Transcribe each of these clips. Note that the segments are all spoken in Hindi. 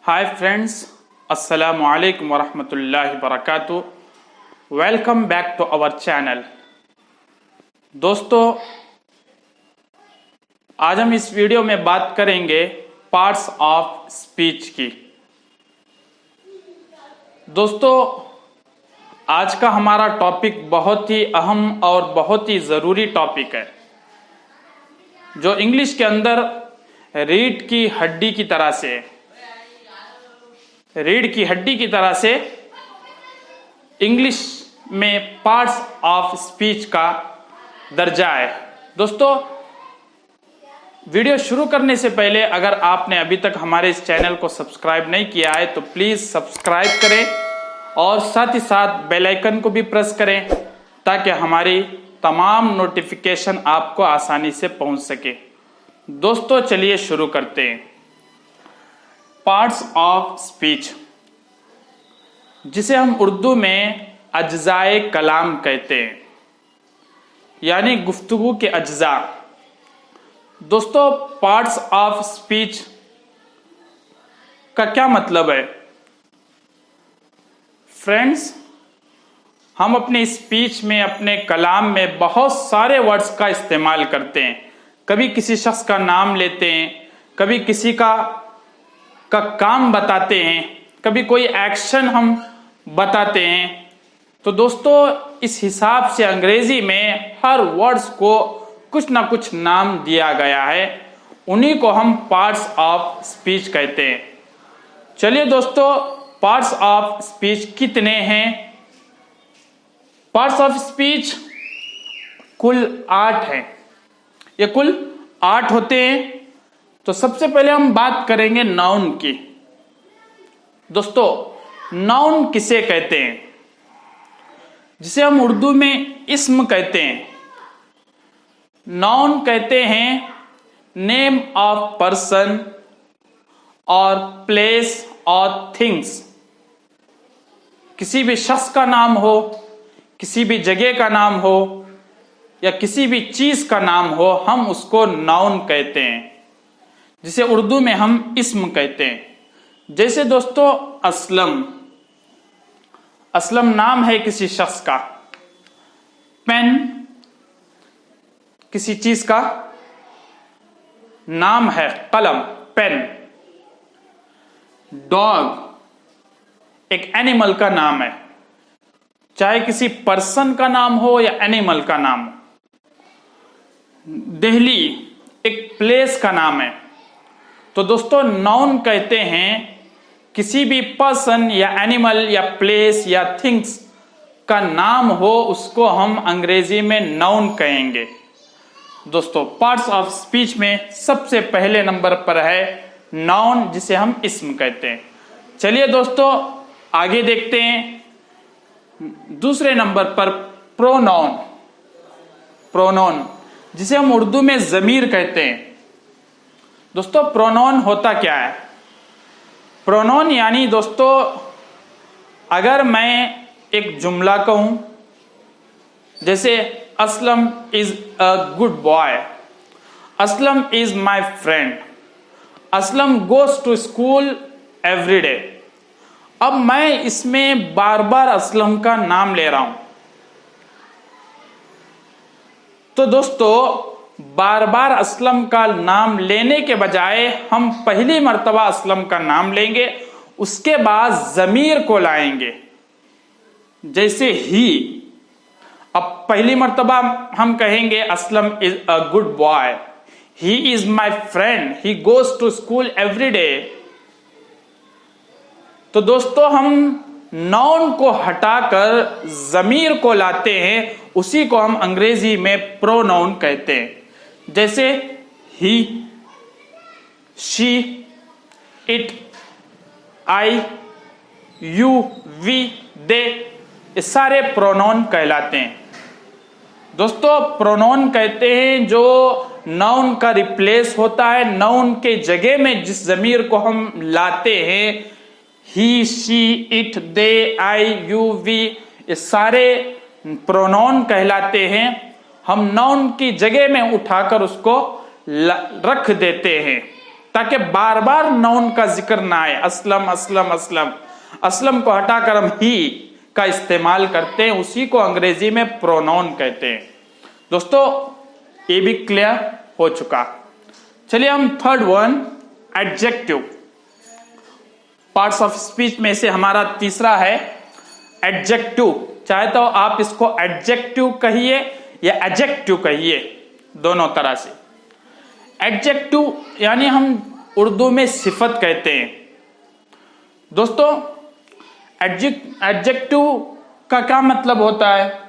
हाय फ्रेंड्स, अस्सलामु अलैकुम वरहमतुल्लाहि वबरकातुहू। Welcome back to our channel. दोस्तों, आज हम इस वीडियो में बात करेंगे पार्ट्स ऑफ स्पीच की। दोस्तों, आज का हमारा टॉपिक बहुत ही अहम और बहुत ही ज़रूरी टॉपिक है, जो इंग्लिश के अंदर रीढ़ की हड्डी की तरह से इंग्लिश में पार्ट्स ऑफ स्पीच का दर्जा है। दोस्तों, वीडियो शुरू करने से पहले अगर आपने अभी तक हमारे इस चैनल को सब्सक्राइब नहीं किया है तो प्लीज़ सब्सक्राइब करें और साथ ही साथ बेल आइकन को भी प्रेस करें ताकि हमारी तमाम नोटिफिकेशन आपको आसानी से पहुंच सके। दोस्तों, चलिए शुरू करते हैं। पार्ट्स ऑफ स्पीच, जिसे हम उर्दू में अज्जाए कलाम कहते हैं, यानी गुफ्तगू के अज्जा। दोस्तों, पार्ट्स ऑफ स्पीच का क्या मतलब है? फ्रेंड्स, हम अपनी स्पीच में, अपने कलाम में बहुत सारे वर्ड्स का इस्तेमाल करते हैं। कभी किसी शख्स का नाम लेते हैं, कभी किसी का काम बताते हैं, कभी कोई एक्शन हम बताते हैं। तो दोस्तों, इस हिसाब से अंग्रेजी में हर वर्ड्स को कुछ ना कुछ नाम दिया गया है, उन्हीं को हम पार्ट्स ऑफ स्पीच कहते हैं। चलिए दोस्तों, पार्ट्स ऑफ स्पीच कितने हैं? पार्ट्स ऑफ स्पीच कुल 8 हैं। ये कुल 8 होते हैं। तो सबसे पहले हम बात करेंगे नाउन की। दोस्तों, नाउन किसे कहते हैं? जिसे हम उर्दू में इस्म कहते हैं। नाउन कहते हैं नेम ऑफ पर्सन और प्लेस और थिंग्स। किसी भी शख्स का नाम हो, किसी भी जगह का नाम हो या किसी भी चीज का नाम हो, हम उसको नाउन कहते हैं, जिसे उर्दू में हम इस्म कहते हैं। जैसे दोस्तों, असलम नाम है किसी शख्स का। पेन किसी चीज का नाम है, कलम, पेन। डॉग एक एनिमल का नाम है, चाहे किसी पर्सन का नाम हो या एनिमल का नाम हो। दिल्ली एक प्लेस का नाम है। तो दोस्तों, नाउन कहते हैं किसी भी पर्सन या एनिमल या प्लेस या थिंग्स का नाम हो, उसको हम अंग्रेजी में नाउन कहेंगे। दोस्तों, पार्ट्स ऑफ स्पीच में सबसे पहले नंबर पर है नाउन, जिसे हम इस्म कहते हैं। चलिए दोस्तों, आगे देखते हैं। दूसरे नंबर पर प्रोनाउन, जिसे हम उर्दू में ज़मीर कहते हैं। दोस्तों, प्रोनाउन होता क्या है? प्रोनाउन यानी दोस्तों, अगर मैं एक जुमला कहूं, जैसे Aslam is a good boy, Aslam is my friend, Aslam goes to school every day. अब मैं इसमें बार बार असलम का नाम ले रहा हूं। तो दोस्तों, बार बार असलम का नाम लेने के बजाय हम पहली मर्तबा असलम का नाम लेंगे, उसके बाद ज़मीर को लाएंगे। जैसे ही, अब पहली मर्तबा हम कहेंगे Aslam is a good boy, he is my friend, he goes to school every day. तो दोस्तों, हम नाउन को हटाकर ज़मीर को लाते हैं, उसी को हम अंग्रेजी में प्रोनाउन कहते हैं। जैसे he, she, it, I, you, we, they, ये सारे प्रोनाउन कहलाते हैं। दोस्तों, प्रोनाउन कहते हैं जो नाउन का रिप्लेस होता है। नाउन के जगह में जिस ज़मीर को हम लाते हैं, he, she, it, they, I, you, we, ये सारे प्रोनाउन कहलाते हैं। हम नाउन की जगह में उठाकर उसको रख देते हैं। ताकि बार बार नाउन का जिक्र ना आए। असलम असलम असलम, असलम को हटाकर हम ही का इस्तेमाल करते हैं, उसी को अंग्रेजी में प्रोनाउन कहते हैं। दोस्तों ये भी क्लियर हो चुका। चलिए हम third one, adjective. Parts of speech में से हमारा तीसरा है एडजेक्टिव। चाहे तो आप इसको एडजेक्टिव कहिए या एडजेक्टिव कहिए, दोनों तरह से। एडजेक्टिव यानी हम उर्दू में सिफत कहते हैं। दोस्तों एडजेक्टिव का क्या मतलब होता है?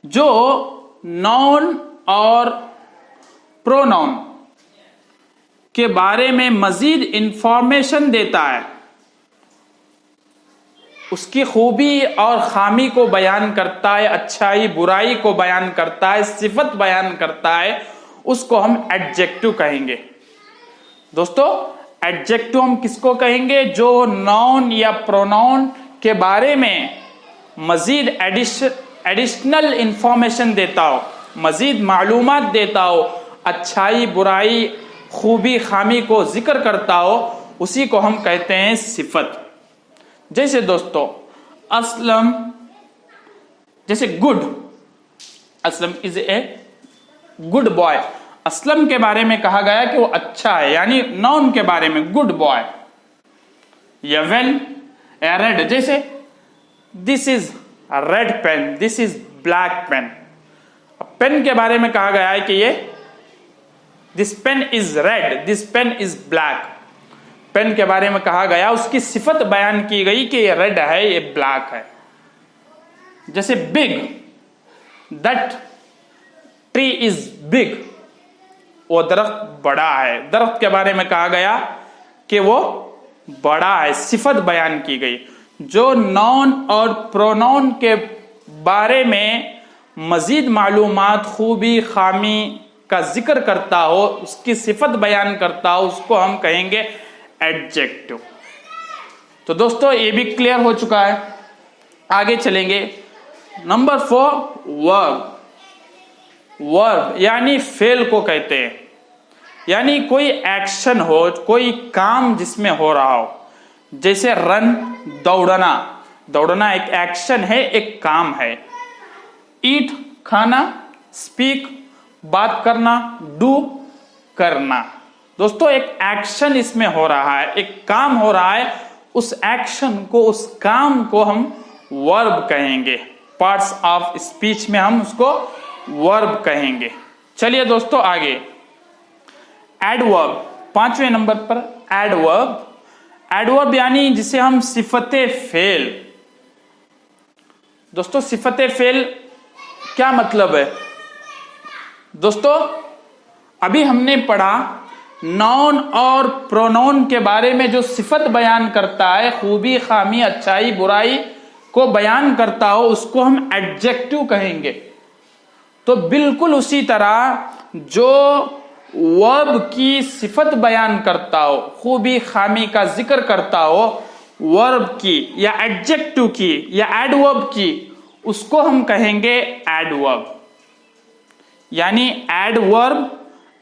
जो नाउन और प्रोनाउन के बारे में मजीद इंफॉर्मेशन देता है, उसकी खूबी और खामी को बयान करता है, अच्छाई बुराई को बयान करता है, सिफत बयान करता है, उसको हम एडजेक्टिव कहेंगे। दोस्तों एडजेक्टिव हम किसको कहेंगे? जो नाउन या प्रोनाउन के बारे में मजीद एडिशनल इंफॉर्मेशन देता हो, मजीद मालूमात देता हो, अच्छाई बुराई खूबी खामी को जिक्र करता हो, उसी को हम कहते हैं सिफत। जैसे दोस्तों असलम, जैसे good, Aslam is a good boy. Aslam के बारे में कहा गया कि वो अच्छा है, यानी नाउन के बारे में गुड बॉय। या वेन या रेड, जैसे this is red pen, this is black pen. Pen के बारे में कहा गया है कि ये this pen is red, this pen is black. Pen के बारे में कहा गया, उसकी सिफत बयान की गई कि ये रेड है, ये ब्लैक है। जैसे big, that tree is big, वो दरख्त बड़ा है। दरख्त के बारे में कहा गया कि वो बड़ा है, सिफत बयान की गई। जो नाउन और प्रोनाउन के बारे में मजीद मालूमात खूबी खामी का जिक्र करता हो, उसकी सिफत बयान करता हो, उसको हम कहेंगे एडजेक्टिव। तो दोस्तों ये भी क्लियर हो चुका है। आगे चलेंगे। Number 4, verb. वर्ब यानी फेल को कहते हैं, यानी कोई एक्शन हो, कोई काम जिसमें हो रहा हो। जैसे रन, दौड़ना। दौड़ना एक एक्शन है, एक काम है। ईट, खाना। स्पीक, बात करना। डू, करना। दोस्तों एक एक्शन इसमें हो रहा है, एक काम हो रहा है, उस एक्शन को, उस काम को हम वर्ब कहेंगे। पार्ट्स ऑफ स्पीच में हम उसको वर्ब कहेंगे। चलिए दोस्तों आगे, एडवर्ब। 5वें नंबर पर एडवर्ब। एडवर्ब यानी जिसे हम सिफते फेल। दोस्तों सिफते फेल क्या मतलब है? दोस्तों अभी हमने पढ़ा नाउन और प्रोनाउन के बारे में जो सिफत बयान करता है, खूबी खामी अच्छाई बुराई को बयान करता हो, उसको हम एडजेक्टिव कहेंगे। तो बिल्कुल उसी तरह जो वर्ब की सिफत बयान करता हो, खूबी खामी का जिक्र करता हो, वर्ब की या एडजेक्टिव की या एडवर्ब की, उसको हम कहेंगे एडवर्ब। यानी एडवर्ब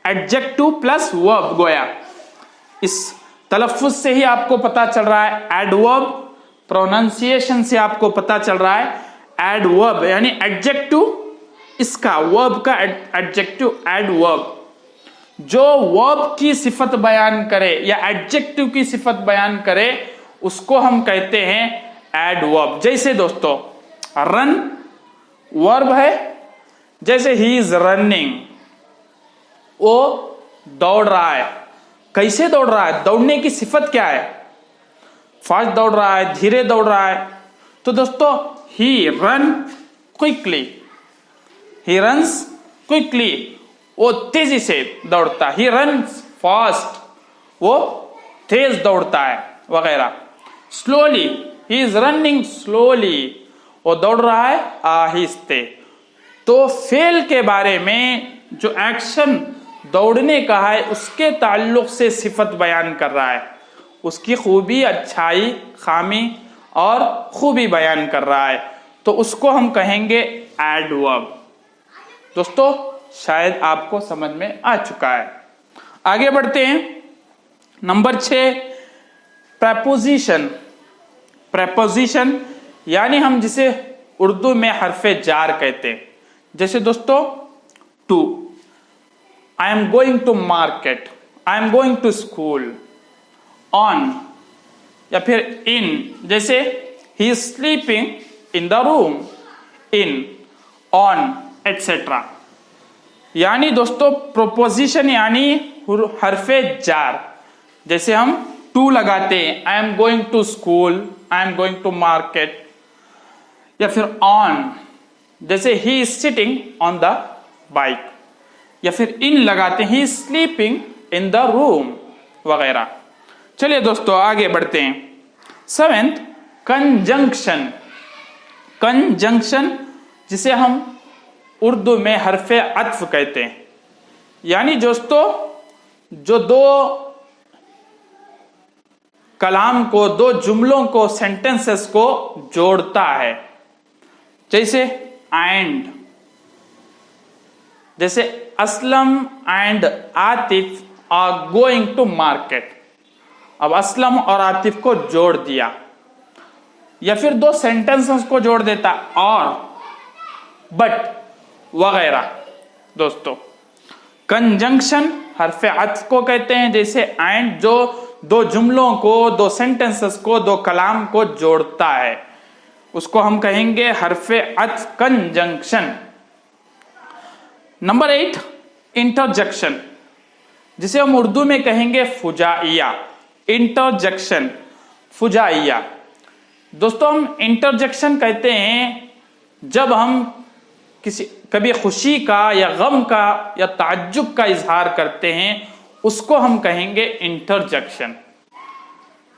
एडजेक्टिव प्लस वर्ब। गोया इस तलफ्फुज से ही आपको पता चल रहा है, एडवर्ब प्रोनाउंसिएशन से आपको पता चल रहा है। एडवर्ब यानी एडजेक्टिव, इसका वर्ब का एडजेक्टिव एडवर्ब। जो वर्ब की सिफत बयान करे या एडजेक्टिव की सिफत बयान करे, उसको हम कहते हैं एडवर्ब। जैसे दोस्तों रन वर्ब है, जैसे ही इज रनिंग, वो दौड़ रहा है। कैसे दौड़ रहा है? दौड़ने की सिफत क्या है? फास्ट दौड़ रहा है, धीरे दौड़ रहा है। तो दोस्तों he run quickly, he runs quickly, वो तेजी से दौड़ता है। ही रन्स फास्ट, वो तेज दौड़ता है वगैरह। Slowly, he is running slowly, वो दौड़ रहा है आहिस्ते। तो फेल के बारे में जो एक्शन दौड़ने का है, उसके ताल्लुक से सिफत बयान कर रहा है, उसकी खूबी अच्छाई खामी और खूबी बयान कर रहा है, तो उसको हम कहेंगे एडवर्ब। दोस्तों शायद आपको समझ में आ चुका है। आगे बढ़ते हैं। Number 6 preposition. प्रेपोजिशन यानी हम जिसे उर्दू में हरफे जार कहते हैं। जैसे दोस्तों to, I am going to market, I am going to school. On या फिर इन, जैसे he is sleeping in the room, in, on, etcetera. यानी दोस्तों प्रोपोजिशन यानी हरफे जार। जैसे हम टू लगाते हैं, I am going to school, I am going to market. या फिर ऑन, जैसे he is sitting on the bike. या फिर इन लगाते हैं, he is sleeping in the room वगैरह। चलिए दोस्तों आगे बढ़ते हैं। 7th conjunction. कंजंक्शन जिसे हम उर्दू में हरफे अत्फ कहते हैं। यानी दोस्तों जो दो कलाम को, दो जुमलों को, सेंटेंसेस को जोड़ता है। जैसे एंड, जैसे Aslam and Atif are going to market. अब असलम और आतिफ को जोड़ दिया। या फिर दो सेंटेंसेस को जोड़ देता, और, बट वगैरह। दोस्तों कंजंक्शन हरफे अत्फ को कहते हैं। जैसे एंड जो दो जुमलों को, दो सेंटेंसेस को, दो कलाम को जोड़ता है, उसको हम कहेंगे हरफे अत्फ कंजंक्शन। नंबर 8 इंटरजेक्शन, जिसे हम उर्दू में कहेंगे फुजाइया। इंटरजेक्शन, फुजाइया। दोस्तों हम इंटरजेक्शन कहते हैं जब हम कभी खुशी का या गम का या ताज्जुब का इजहार करते हैं, उसको हम कहेंगे इंटरजेक्शन।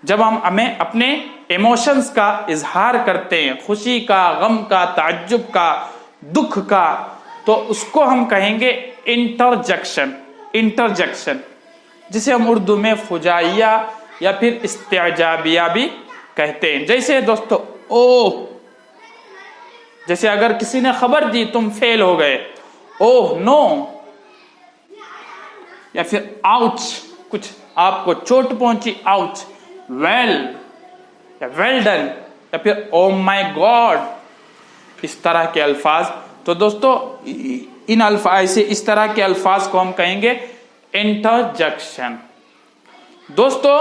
जब हम हमें अपने इमोशंस का इजहार करते हैं, खुशी का, गम का, ताज्जुब का, दुख का, तो उसको हम कहेंगे इंटरजेक्शन। इंटरजेक्शन जिसे हम उर्दू में फुजाइया या फिर इस्तेजाबिया भी कहते हैं। जैसे दोस्तों ओह, जैसे अगर किसी ने खबर दी तुम फेल हो गए, ओह नो। या फिर आउच, कुछ आपको चोट पहुंची, आउच। वेल या वेल डन, या फिर ओ माय गॉड, इस तरह के अल्फाज। तो दोस्तों इन अल्फाज से, इस तरह के अल्फाज को हम कहेंगे इंटरजेक्शन। दोस्तों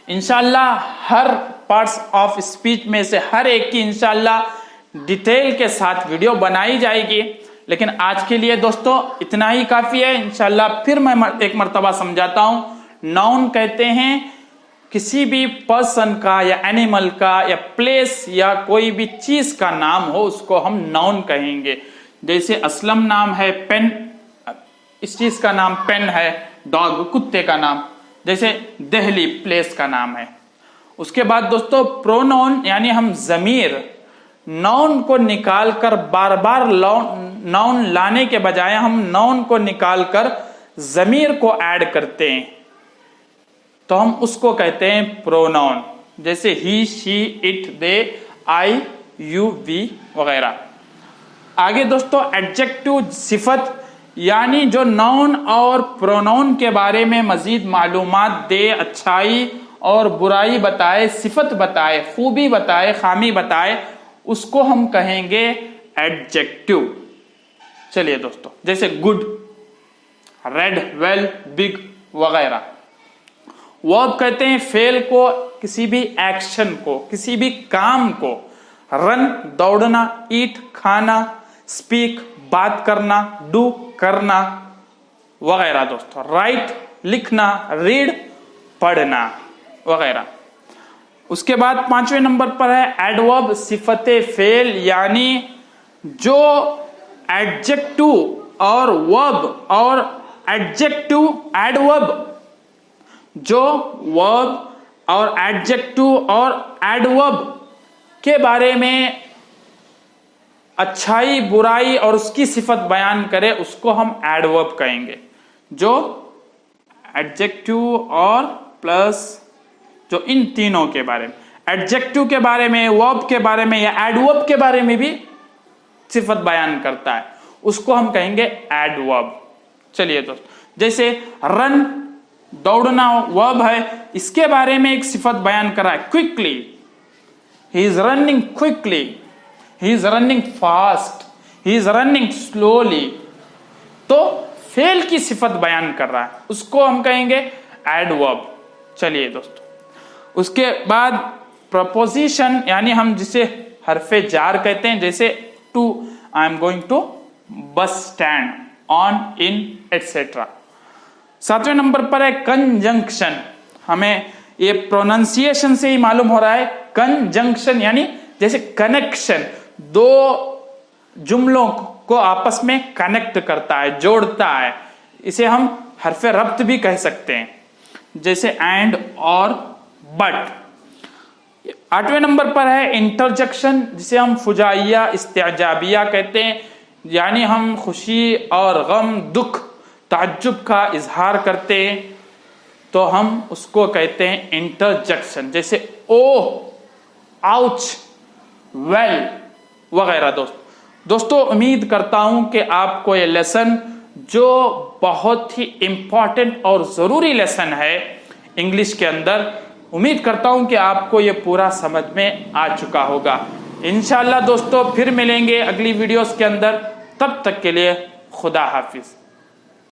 इंशाल्लाह हर पार्ट्स ऑफ स्पीच में से हर एक की इंशाल्लाह डिटेल के साथ वीडियो बनाई जाएगी। लेकिन आज के लिए दोस्तों इतना ही काफी है। इंशाल्लाह फिर मैं एक मर्तबा समझाता हूं। नाउन कहते हैं किसी भी पर्सन का या एनिमल का या प्लेस या कोई भी चीज का नाम हो, उसको हम नाउन कहेंगे। जैसे असलम नाम है, पेन, इस चीज का नाम पेन है, डॉग कुत्ते का नाम। जैसे दिल्ली प्लेस का नाम है। उसके बाद दोस्तों प्रोनाउन यानी हम जमीर, नाउन को निकालकर बार बार नाउन लाने के बजाय हम नाउन को निकालकर जमीर को ऐड करते हैं, तो हम उसको कहते हैं प्रोनाउन। जैसे he, she, it, they, I, you, we वगैरह। आगे दोस्तों एडजेक्टिव सिफत, यानी जो नाउन और प्रोनाउन के बारे में मजीद मालूमात दे, अच्छाई और बुराई बताए, सिफत बताए, खूबी बताए, खामी बताए, उसको हम कहेंगे एडजेक्टिव। चलिए दोस्तों जैसे गुड, रेड, वेल, बिग वगैरह। वर्ब कहते हैं फेल को, किसी भी एक्शन को, किसी भी काम को। रन दौड़ना, ईट खाना, स्पीक बात करना, डू करना वगैरह। दोस्तों राइट लिखना, रीड पढ़ना वगैरह। उसके बाद 5वें नंबर पर है एडवर्ब, सिफते फेल, यानी जो एडजेक्टिव और वर्ब और एडजेक्टिव एडवर्ब, जो वर्ब और एडजेक्टिव और एडवर्ब के बारे में अच्छाई बुराई और उसकी सिफत बयान करे, उसको हम एडवर्ब कहेंगे। जो एडजेक्टिव और प्लस जो इन तीनों के बारे में, एडजेक्टिव के बारे में, वर्ब के बारे में या एडवर्ब के बारे में भी सिफत बयान करता है, उसको हम कहेंगे एडवर्ब। चलिए दोस्तों जैसे रन दौड़ना वर्ब है, इसके बारे में एक सिफत बयान करा है, quickly, he is running quickly, he is running fast, he is running slowly. तो फेल की सिफत बयान कर रहा है, उसको हम कहेंगे एडवर्ब। चलिए दोस्तों, उसके बाद प्रपोजिशन, यानी हम जिसे हरफे जार कहते हैं, जैसे to, I am going to bus stand, on, in, etcetera. 7वें नंबर पर है कंजंक्शन। हमें ये प्रोनाउंसिएशन से ही मालूम हो रहा है, कंजंक्शन यानी जैसे कनेक्शन, दो जुमलों को आपस में कनेक्ट करता है, जोड़ता है। इसे हम हरफे रब्त भी कह सकते हैं, जैसे एंड और बट। 8वें नंबर पर है इंटरजेक्शन, जिसे हम फुजाइया इस्तेजाबिया कहते हैं, यानी हम खुशी और गम, दुख, ताज्जुब का इजहार करते हैं, तो हम उसको कहते हैं इंटरजेक्शन, जैसे ओ, आउच, वेल वगैरह। दोस्तों उम्मीद करता हूं कि आपको ये लेसन, जो बहुत ही इंपॉर्टेंट और जरूरी लेसन है इंग्लिश के अंदर, उम्मीद करता हूं कि आपको ये पूरा समझ में आ चुका होगा। इंशाअल्लाह दोस्तों फिर मिलेंगे अगली वीडियोस के अंदर, तब तक के लिए खुदा हाफिज।